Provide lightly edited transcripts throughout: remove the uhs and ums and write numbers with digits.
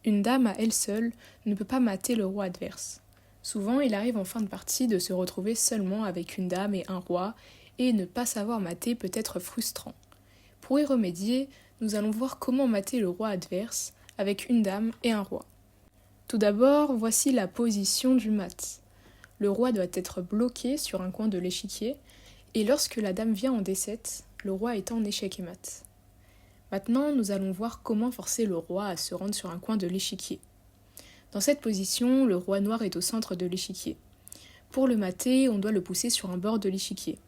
Une dame à elle seule ne peut pas mater le roi adverse. Souvent, il arrive en fin de partie de se retrouver seulement avec une dame et un roi, et ne pas savoir mater peut être frustrant. Pour y remédier, nous allons voir comment mater le roi adverse avec une dame et un roi. Tout d'abord, voici la position du mat. Le roi doit être bloqué sur un coin de l'échiquier, et lorsque la dame vient en D7, le roi est en échec et mat. Maintenant, nous allons voir comment forcer le roi à se rendre sur un coin de l'échiquier. Dans cette position, le roi noir est au centre de l'échiquier. Pour le mater, on doit le pousser sur un bord de l'échiquier.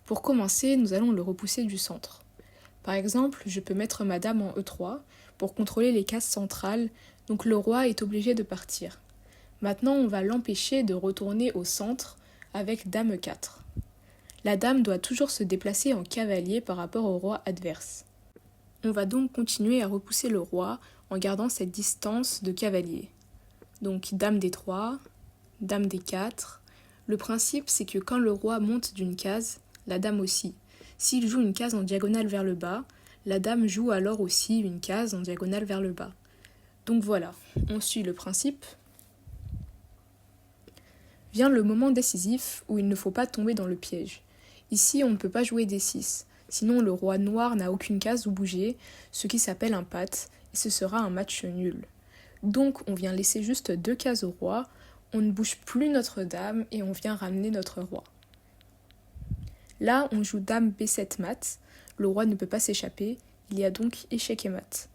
Pour commencer, nous allons le repousser du centre. Par exemple, je peux mettre ma dame en E3 pour contrôler les cases centrales, donc le roi est obligé de partir. Maintenant, on va l'empêcher de retourner au centre avec dame E4. La dame doit toujours se déplacer en cavalier par rapport au roi adverse. On va donc continuer à repousser le roi en gardant cette distance de cavalier. Donc dame D3, dame D4. Le principe, c'est que quand le roi monte d'une case, la dame aussi. S'il joue une case en diagonale vers le bas, la dame joue alors aussi une case en diagonale vers le bas. Donc voilà, on suit le principe. Vient le moment décisif où il ne faut pas tomber dans le piège. Ici, on ne peut pas jouer D6, sinon le roi noir n'a aucune case où bouger, ce qui s'appelle un pat, et ce sera un match nul. Donc on vient laisser juste 2 cases au roi, on ne bouge plus notre dame et on vient ramener notre roi. Là, on joue dame B7 mat, le roi ne peut pas s'échapper, il y a donc échec et mat.